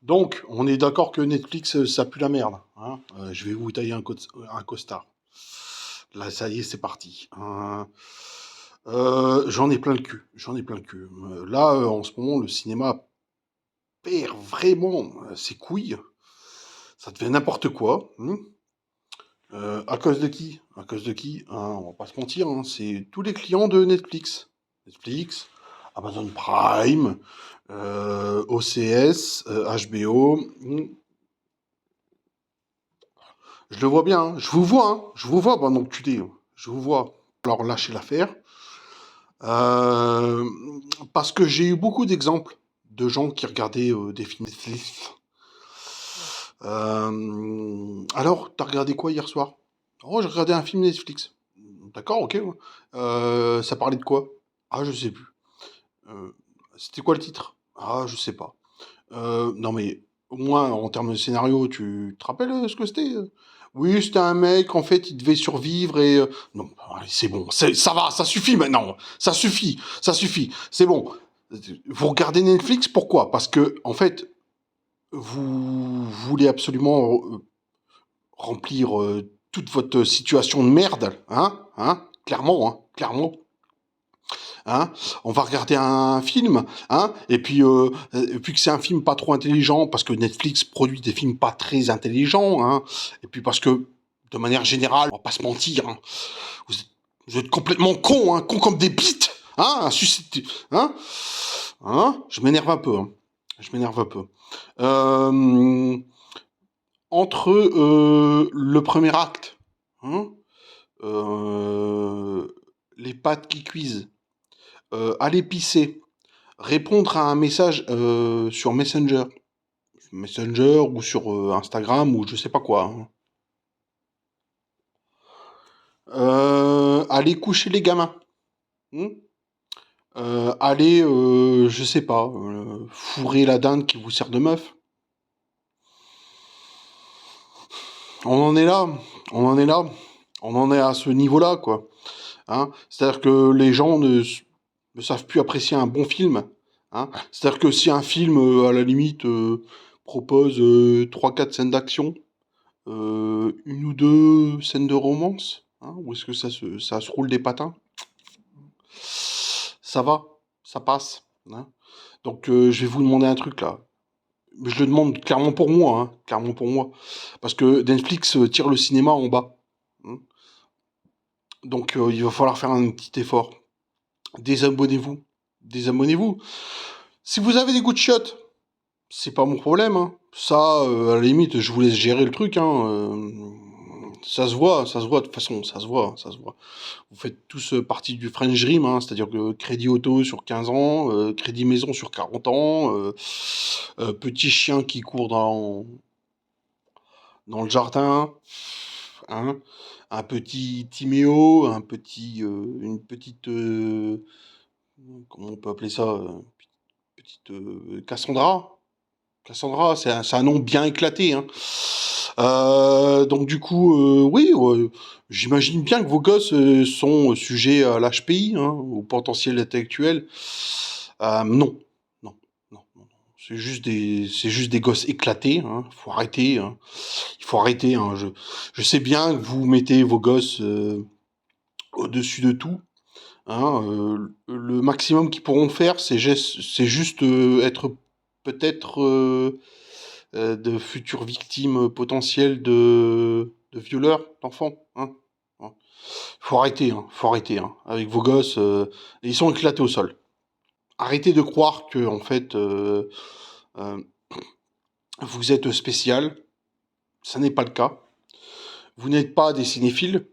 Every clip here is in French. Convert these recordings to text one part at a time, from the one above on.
Donc, on est d'accord que Netflix, ça pue la merde. Hein. Je vais vous tailler un costard. Là, ça y est, c'est parti. J'en ai plein le cul. J'en ai plein le cul. Là, en ce moment, le cinéma perd vraiment ses couilles. Ça devient n'importe quoi. Hein. À cause de qui? À cause de qui? Hein, on va pas se mentir, hein, c'est tous les clients de Netflix. Netflix, Amazon Prime, OCS, HBO. Je le vois bien, hein. Je vous vois, hein. Je vous vois pendant que tu dis. Je vous vois. Alors lâchez l'affaire. Euh, Parce que j'ai eu beaucoup d'exemples de gens qui regardaient des films Netflix. Alors, t'as regardé quoi hier soir? Oh, j'ai regardé un film Netflix. D'accord, ok. Ouais. Ça parlait de quoi? Ah, je sais plus. Euh, C'était quoi le titre? Ah, je sais pas. Non mais au moins en termes de scénario, tu te rappelles ce que c'était? Oui, c'était un mec, en fait, il devait survivre et... Non, allez, c'est bon, ça va, ça suffit maintenant. Ça suffit, c'est bon. Vous regardez Netflix, pourquoi? Parce que, en fait, vous voulez absolument remplir toute votre situation de merde, clairement, clairement. Hein, on va regarder un film, hein, et puis que c'est un film pas trop intelligent, parce que Netflix produit des films pas très intelligents, hein, et puis parce que, de manière générale, on va pas se mentir, hein, vous, êtes, vous êtes complètement cons, hein, cons comme des bites, hein, hein, je m'énerve un peu, hein, je m'énerve un peu. Euh, Entre le premier acte, hein, euh, les pâtes qui cuisent, aller pisser, répondre à un message sur Messenger ou sur Instagram ou je sais pas quoi. Hein. Aller coucher les gamins. Hmm. Aller, je sais pas, fourrer la dinde qui vous sert de meuf. On en est là, on en est là, on en est à ce niveau-là, quoi. Hein. C'est-à-dire que les gens ne savent plus apprécier un bon film. Hein. C'est-à-dire que si un film, à la limite, propose 3-4 scènes d'action, une ou deux scènes de romance, hein, ou est-ce que ça se roule des patins? Ça va, ça passe. Hein. Donc je vais vous demander un truc là. Je le demande clairement pour moi, hein, clairement pour moi. Parce que Netflix tire le cinéma en bas. Hein. Donc il va falloir faire un petit effort. Désabonnez-vous. Désabonnez-vous. Si vous avez des goûts de chiottes, c'est pas mon problème. Hein. Ça, à la limite, je vous laisse gérer le truc. Hein. Ça se voit, de toute façon, ça se voit, ça se voit. Vous faites tous partie du French Dream, hein, c'est-à-dire que crédit auto sur 15 ans, crédit maison sur 40 ans, petit chien qui court dans le jardin, hein, un petit Timéo, une petite, comment on peut appeler ça, petite Cassandra. Cassandra, c'est un nom bien éclaté. Hein. Donc du coup, oui, j'imagine bien que vos gosses sont sujets à l'HPI, hein, au potentiel intellectuel. Non, non, non, non. C'est juste des gosses éclatés. Hein. Faut arrêter. Hein. Il faut arrêter. Hein. Je sais bien que vous mettez vos gosses au-dessus de tout. Hein, le maximum qu'ils pourront faire, c'est juste être peut-être de futures victimes potentielles de violeurs d'enfants. Hein. Hein. Faut arrêter. Hein. Avec vos gosses, ils sont éclatés au sol. Arrêtez de croire que en fait euh, vous êtes spécial. Ça n'est pas le cas. Vous n'êtes pas des cinéphiles.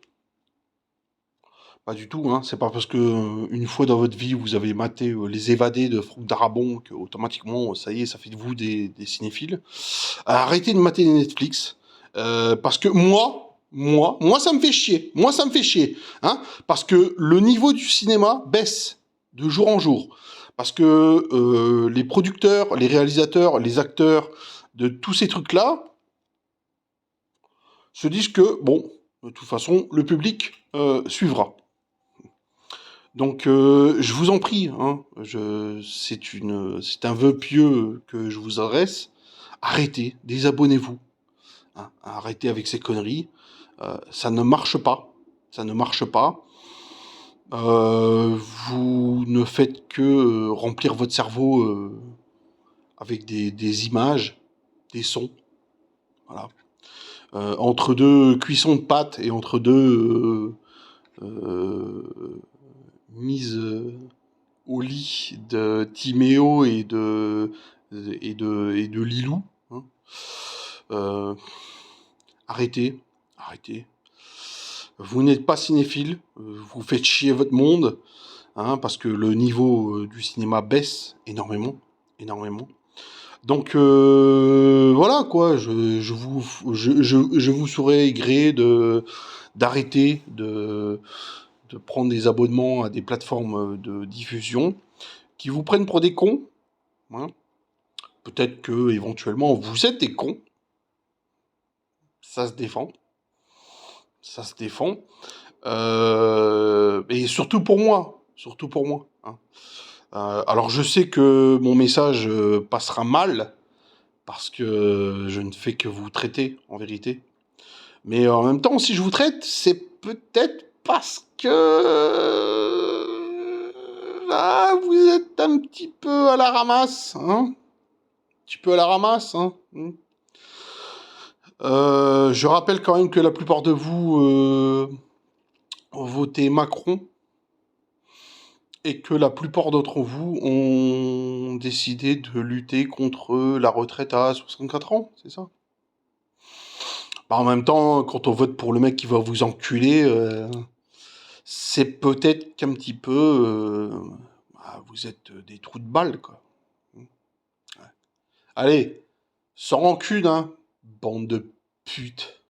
Pas du tout, hein. C'est pas parce que une fois dans votre vie vous avez maté les évadés de Franck Darabon que automatiquement ça y est, ça fait de vous des cinéphiles. Arrêtez de mater les Netflix parce que moi ça me fait chier. Moi ça me fait chier, hein, parce que le niveau du cinéma baisse de jour en jour. Parce que les producteurs, les réalisateurs, les acteurs de tous ces trucs-là se disent que bon, de toute façon, le public suivra. Donc, je vous en prie, hein, c'est un vœu pieux que je vous adresse. Arrêtez, désabonnez-vous. Hein, arrêtez avec ces conneries. Ça ne marche pas. Ça ne marche pas. Vous ne faites que remplir votre cerveau avec des images, des sons. Voilà. Entre deux cuissons de pâtes et entre deux mises au lit de Timéo et de Lilou. Hein. Euh, arrêtez, arrêtez. Vous n'êtes pas cinéphile, vous faites chier votre monde, hein, parce que le niveau du cinéma baisse énormément, énormément. Donc voilà quoi, je vous serais gré d'arrêter de prendre des abonnements à des plateformes de diffusion qui vous prennent pour des cons. Hein. Peut-être que éventuellement vous êtes des cons, ça se défend, ça se défend. Et surtout pour moi, surtout pour moi. Hein. Alors je sais que mon message passera mal parce que je ne fais que vous traiter en vérité. Mais en même temps, si je vous traite, c'est peut-être parce que vous êtes un petit peu à la ramasse, hein. Un petit peu à la ramasse, hein. Je rappelle quand même que la plupart de vous ont voté Macron et que la plupart d'entre vous ont décidé de lutter contre la retraite à 64 ans, c'est ça? Bah, en même temps, quand on vote pour le mec qui va vous enculer, c'est peut-être qu'un petit peu, vous êtes des trous de balle, quoi. Ouais. Allez, sans rancune, hein, bande de putes.